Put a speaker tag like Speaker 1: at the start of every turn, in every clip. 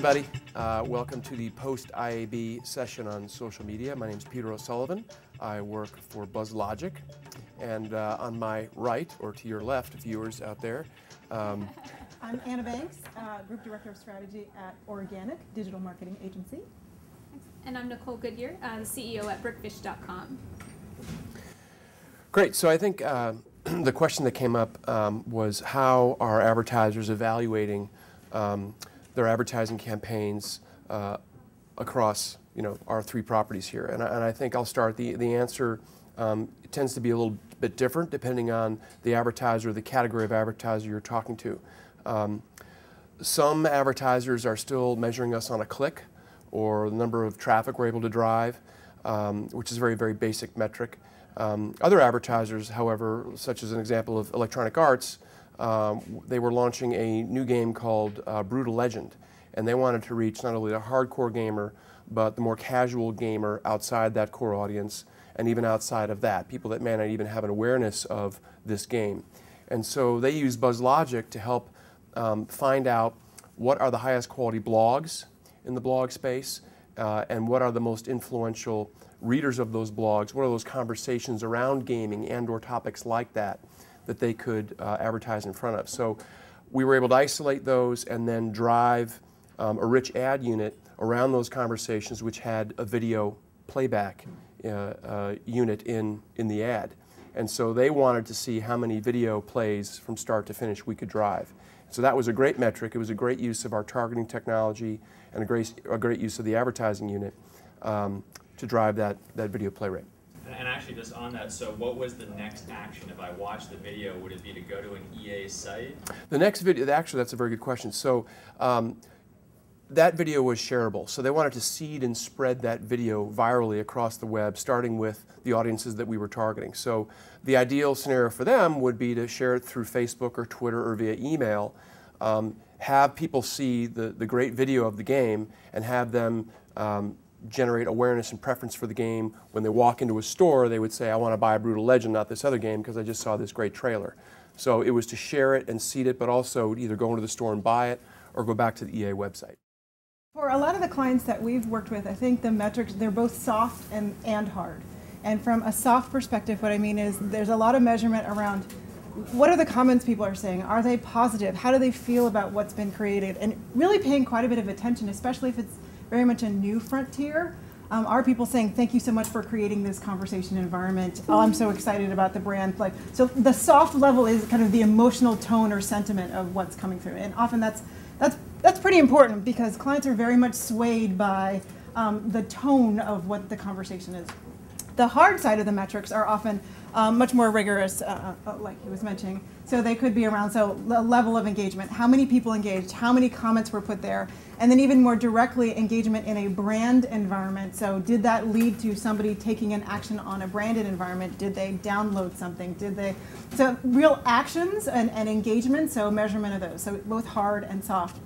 Speaker 1: everybody. Welcome to the post-IAB session on social media. My name is Peter O'Sullivan. I work for BuzzLogic. And on my right, or to your left, viewers out there.
Speaker 2: I'm Anna Banks, Group Director of Strategy at Organic, digital marketing agency.
Speaker 3: And I'm Nicole Goodyear, the CEO at Brickfish.com.
Speaker 1: Great. So I think the question that came up was how are advertisers evaluating their advertising campaigns across our three properties here. And I think I'll start. The answer tends to be a little bit different depending on the advertiser, the category of advertiser you're talking to. Some advertisers are still measuring us on a click or the number of traffic we're able to drive, which is a very, very basic metric. Other advertisers, however, such as an example of Electronic Arts, they were launching a new game called Brutal Legend, and they wanted to reach not only the hardcore gamer, but the more casual gamer outside that core audience, and even outside of that, people that may not even have an awareness of this game. And so they use BuzzLogic to help find out what are the highest quality blogs in the blog space, and what are the most influential readers of those blogs, what are those conversations around gaming and or topics like that they could advertise in front of. So we were able to isolate those and then drive a rich ad unit around those conversations, which had a video playback unit in the ad. And so they wanted to see how many video plays from start to finish we could drive. So that was a great metric. It was a great use of our targeting technology and a great use of the advertising unit to drive that video play rate.
Speaker 4: And actually, just on that, so what was the next action? If I watched the video, would it be to go to an EA site?
Speaker 1: The next video, actually, that's a very good question. So that video was shareable. So they wanted to seed and spread that video virally across the web, starting with the audiences that we were targeting. So the ideal scenario for them would be to share it through Facebook or Twitter or via email, have people see the great video of the game, and have them generate awareness and preference for the game. When they walk into a store, they would say, I want to buy a Brutal Legend, not this other game, because I just saw this great trailer. So it was to share it and seed it, but also either go into the store and buy it or go back to the EA website.
Speaker 2: For a lot of the clients that we've worked with, I think the metrics, they're both soft and hard. And from a soft perspective, what I mean is there's a lot of measurement around what are the comments people are saying? Are they positive? How do they feel about what's been created? And really paying quite a bit of attention, especially if it's very much a new frontier. Are people saying, thank you so much for creating this conversation environment? Oh, I'm so excited about the brand. So the soft level is kind of the emotional tone or sentiment of what's coming through. And often that's pretty important because clients are very much swayed by the tone of what the conversation is. The hard side of the metrics are often much more rigorous, like he was mentioning. So they could be around, the level of engagement, how many people engaged, how many comments were put there, and then even more directly, engagement in a brand environment. So did that lead to somebody taking an action on a branded environment? Did they download something? So real actions and engagement, so measurement of those, so both hard and soft.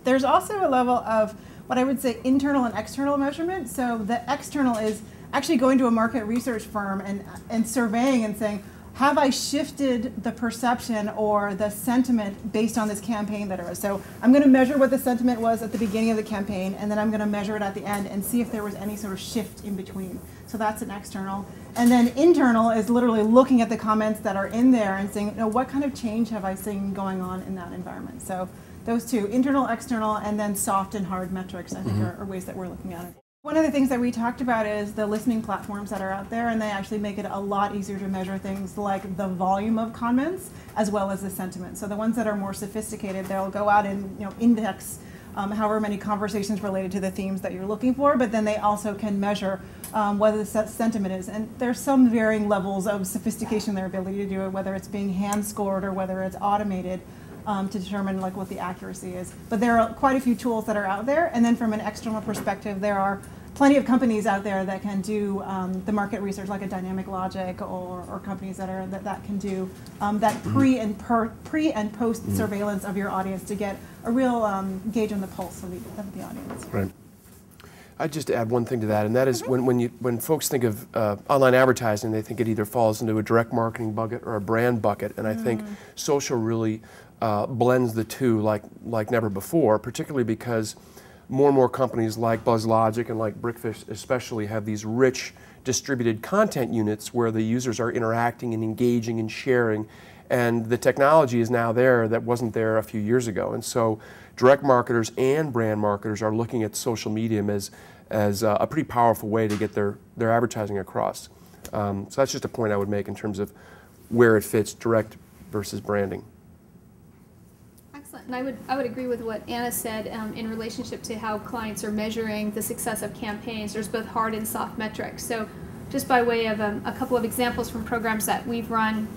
Speaker 2: There's also a level of what I would say internal and external measurement. So the external is actually going to a market research firm and surveying and saying, have I shifted the perception or the sentiment based on this campaign that I was? So I'm going to measure what the sentiment was at the beginning of the campaign, and then I'm going to measure it at the end and see if there was any sort of shift in between. So that's an external. And then internal is literally looking at the comments that are in there and saying, what kind of change have I seen going on in that environment? So those two, internal, external, and then soft and hard metrics, I think are ways that we're looking at it. One of the things that we talked about is the listening platforms that are out there, and they actually make it a lot easier to measure things like the volume of comments as well as the sentiment. So the ones that are more sophisticated, they'll go out and index however many conversations related to the themes that you're looking for, but then they also can measure whether the sentiment is. And there's some varying levels of sophistication in their ability to do it, whether it's being hand scored or whether it's automated. To determine what the accuracy is. But there are quite a few tools that are out there, and then from an external perspective, there are plenty of companies out there that can do the market research, like a Dynamic Logic, or companies that can do that pre and post surveillance of your audience to get a real gauge on the pulse of the audience.
Speaker 1: Right. I'd just add one thing to that, and that is when folks think of online advertising, they think it either falls into a direct marketing bucket or a brand bucket, and I think social really blends the two like never before, particularly because more and more companies like BuzzLogic and like Brickfish especially have these rich distributed content units where the users are interacting and engaging and sharing, and the technology is now there that wasn't there a few years ago. And so direct marketers and brand marketers are looking at social media as a pretty powerful way to get their advertising across. So that's just a point I would make in terms of where it fits, direct versus branding.
Speaker 3: Excellent. And I would agree with what Anna said in relationship to how clients are measuring the success of campaigns. There's both hard and soft metrics. So just by way of a couple of examples from programs that we've run,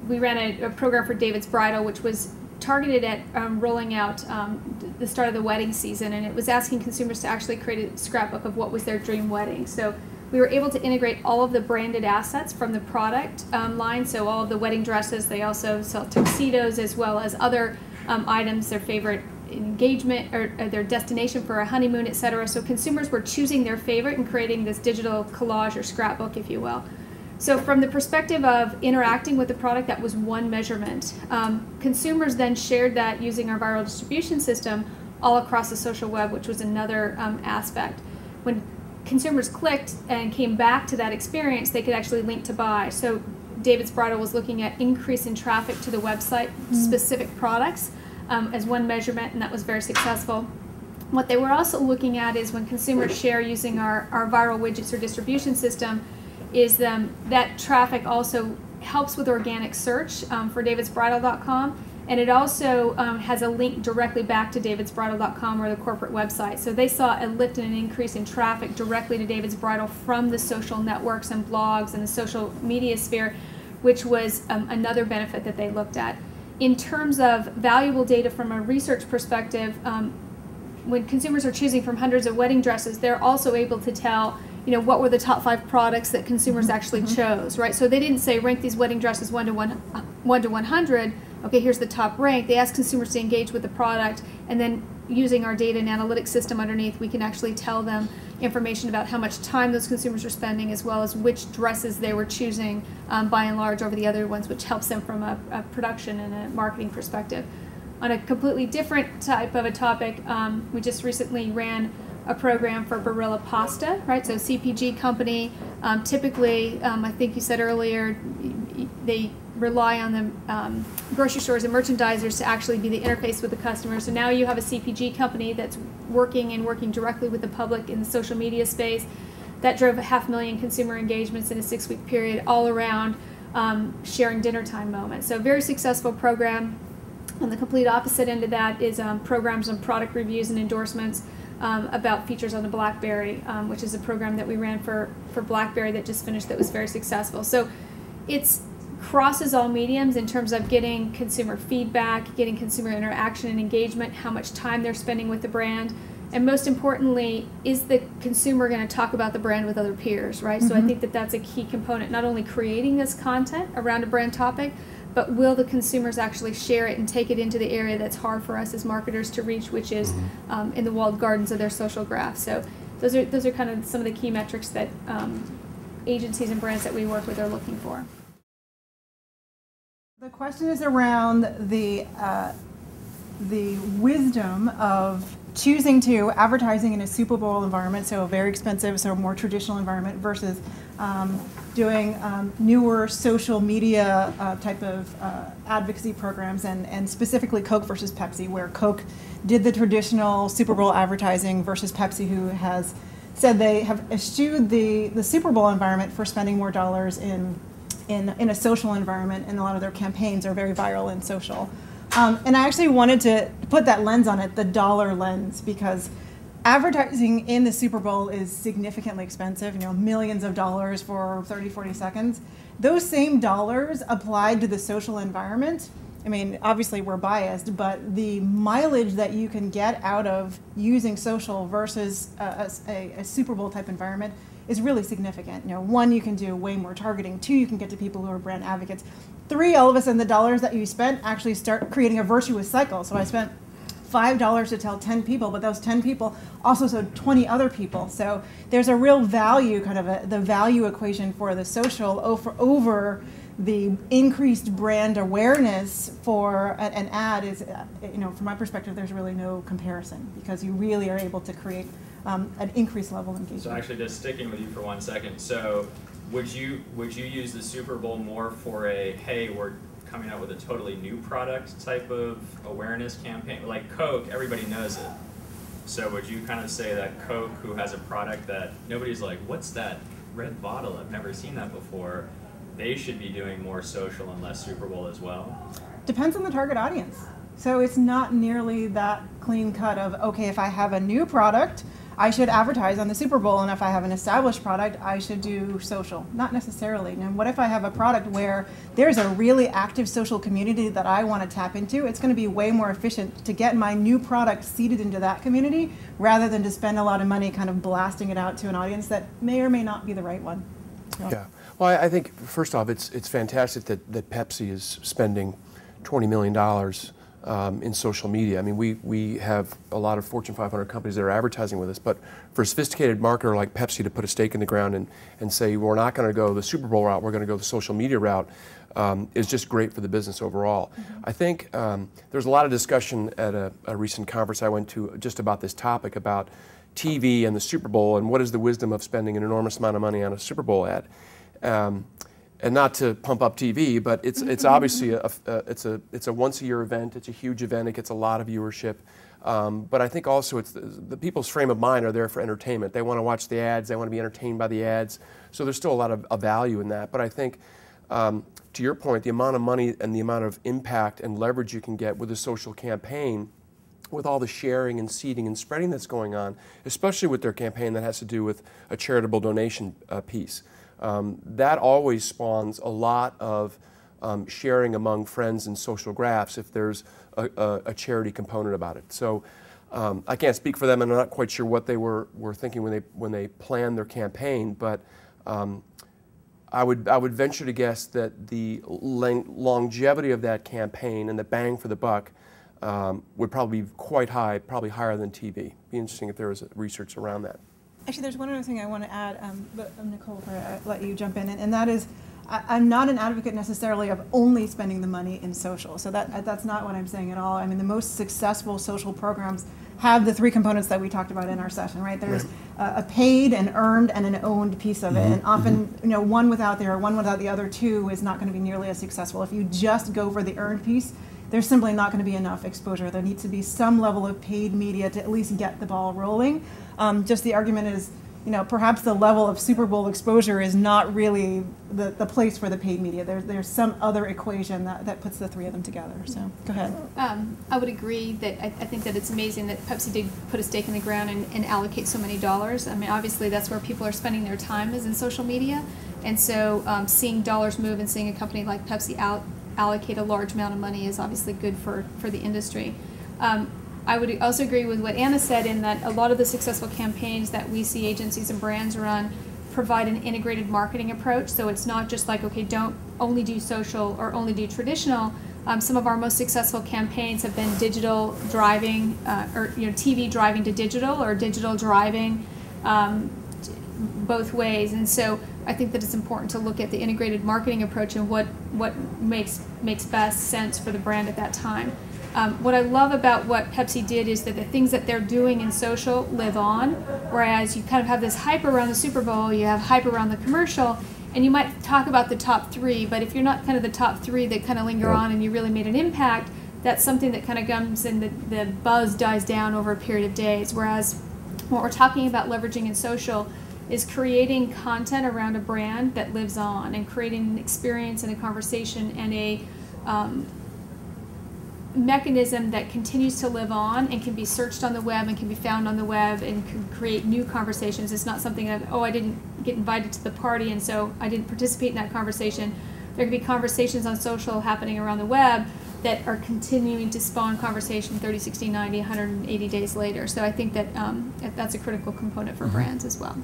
Speaker 3: we ran a program for David's Bridal, which was targeted at rolling out the start of the wedding season, and it was asking consumers to actually create a scrapbook of what was their dream wedding. So we were able to integrate all of the branded assets from the product line, so all of the wedding dresses. They also sell tuxedos as well as other items, their favorite engagement or their destination for a honeymoon, etc. So consumers were choosing their favorite and creating this digital collage or scrapbook, if you will. So from the perspective of interacting with the product, that was one measurement. Consumers then shared that using our viral distribution system all across the social web, which was another aspect. When consumers clicked and came back to that experience, they could actually link to buy. So David's Bridal was looking at increase in traffic to the website, specific products, as one measurement, and that was very successful. What they were also looking at is when consumers share using our viral widgets or distribution system, is that traffic also helps with organic search for davidsbridal.com, and it also has a link directly back to davidsbridal.com or the corporate website. So they saw a lift and an increase in traffic directly to David's Bridal from the social networks and blogs and the social media sphere, which was another benefit that they looked at. In terms of valuable data from a research perspective, when consumers are choosing from hundreds of wedding dresses, they're also able to tell, what were the top 5 products that consumers actually chose, right? So they didn't say rank these wedding dresses 1 to 100. Okay, here's the top rank. They asked consumers to engage with the product, and then using our data and analytics system underneath, we can actually tell them information about how much time those consumers are spending, as well as which dresses they were choosing by and large over the other ones, which helps them from a production and a marketing perspective. On a completely different type of a topic, we just recently ran a program for Barilla Pasta, right? So CPG company, typically, I think you said earlier, they rely on the grocery stores and merchandisers to actually be the interface with the customer. So now you have a CPG company that's working directly with the public in the social media space. That drove 500,000 consumer engagements in a 6-week period, all around sharing dinner time moments. So very successful program. On the complete opposite end of that is programs on product reviews and endorsements about features on the BlackBerry, which is a program that we ran for BlackBerry that just finished that was very successful. So it's crosses all mediums in terms of getting consumer feedback, getting consumer interaction and engagement, how much time they're spending with the brand, and most importantly, is the consumer going to talk about the brand with other peers, right? So I think that that's a key component, not only creating this content around a brand topic, but will the consumers actually share it and take it into the area that's hard for us as marketers to reach, which is in the walled gardens of their social graph. So those are kind of some of the key metrics that agencies and brands that we work with are looking for.
Speaker 2: The question is around the wisdom of choosing to advertising in a Super Bowl environment, so a very expensive, so a more traditional environment, versus doing newer social media type of advocacy programs, and specifically Coke versus Pepsi, where Coke did the traditional Super Bowl advertising versus Pepsi, who has said they have eschewed the Super Bowl environment for spending more dollars in a social environment, and a lot of their campaigns are very viral and social. And I actually wanted to put that lens on it, the dollar lens, because advertising in the Super Bowl is significantly expensive, millions of dollars for 30, 40 seconds. Those same dollars applied to the social environment, I mean, obviously we're biased, but the mileage that you can get out of using social versus a Super Bowl type environment is really significant. 1, you can do way more targeting. 2, you can get to people who are brand advocates. 3, all of a sudden the dollars that you spent actually start creating a virtuous cycle. So I spent $5 to tell 10 people, but those 10 people also told 20 other people. So there's a real value, kind of the value equation for the social over the increased brand awareness for an ad is, from my perspective, there's really no comparison, because you really are able to create an increased level of engagement.
Speaker 4: So actually, just sticking with you for 1 second, so would you use the Super Bowl more for a, hey, we're coming out with a totally new product type of awareness campaign? Like Coke, everybody knows it. So would you kind of say that Coke, who has a product that nobody's like, what's that red bottle? I've never seen that before. They should be doing more social and less Super Bowl as well?
Speaker 2: Depends on the target audience. So it's not nearly that clean cut of, okay, if I have a new product, I should advertise on the Super Bowl, and if I have an established product, I should do social. Not necessarily. And what if I have a product where there's a really active social community that I want to tap into? It's going to be way more efficient to get my new product seeded into that community rather than to spend a lot of money kind of blasting it out to an audience that may or may not be the right one. So.
Speaker 1: Yeah. Well, I think, first off, it's fantastic that Pepsi is spending $20 million in social media. I mean, we have a lot of Fortune 500 companies that are advertising with us, but for a sophisticated marketer like Pepsi to put a stake in the ground and say, we're not going to go the Super Bowl route, we're going to go the social media route, is just great for the business overall. Mm-hmm. I think there's a lot of discussion at a recent conference I went to just about this topic, about TV and the Super Bowl, and what is the wisdom of spending an enormous amount of money on a Super Bowl ad. And not to pump up TV, but it's obviously it's a once-a-year event. It's a huge event. It gets a lot of viewership. But I think also it's the people's frame of mind are there for entertainment. They want to watch the ads. They want to be entertained by the ads. So there's still a lot of value in that. But I think, to your point, the amount of money and the amount of impact and leverage you can get with a social campaign, with all the sharing and seeding and spreading that's going on, especially with their campaign that has to do with a charitable donation piece. That always spawns a lot of sharing among friends and social graphs if there's a charity component about it. So I can't speak for them, and I'm not quite sure what they were thinking when they planned their campaign, but I would venture to guess that the longevity of that campaign and the bang for the buck would probably be quite high, probably higher than TV. Be interesting if there was research around that.
Speaker 2: Actually, there's one other thing I want to add, but Nicole, before I let you jump in, and that is, I'm not an advocate necessarily of only spending the money in social. So that's not what I'm saying at all. I mean, the most successful social programs have the three components that we talked about in our session, right? There's a paid, an earned, and an owned piece of it. And often, one without the other two is not going to be nearly as successful. If you just go for the earned piece, there's simply not going to be enough exposure. There needs to be some level of paid media to at least get the ball rolling. Just the argument is, perhaps the level of Super Bowl exposure is not really the place for the paid media. There's some other equation that puts the three of them together. So go ahead.
Speaker 3: I would agree that I think that it's amazing that Pepsi did put a stake in the ground and allocate so many dollars. I mean, obviously that's where people are spending their time, is in social media. And so seeing dollars move and seeing a company like Pepsi allocate a large amount of money is obviously good for the industry. I would also agree with what Anna said, in that a lot of the successful campaigns that we see agencies and brands run provide an integrated marketing approach. So it's not just like, okay, don't only do social or only do traditional. Some of our most successful campaigns have been digital driving, or TV driving to digital, or digital driving, both ways. And so I think that it's important to look at the integrated marketing approach and what makes best sense for the brand at that time. What I love about what Pepsi did is that the things that they're doing in social live on, whereas you kind of have this hype around the Super Bowl, you have hype around the commercial, and you might talk about the top three, but if you're not kind of the top three that kind of linger on and you really made an impact, that's something that kind of comes and the buzz dies down over a period of days. Whereas what we're talking about leveraging in social is creating content around a brand that lives on, and creating an experience and a conversation and a mechanism that continues to live on and can be searched on the web and can be found on the web and can create new conversations. It's not something that, I didn't get invited to the party and so I didn't participate in that conversation. There can be conversations on social happening around the web that are continuing to spawn conversation 30, 60, 90, 180 days later. So I think that that's a critical component for brands as well.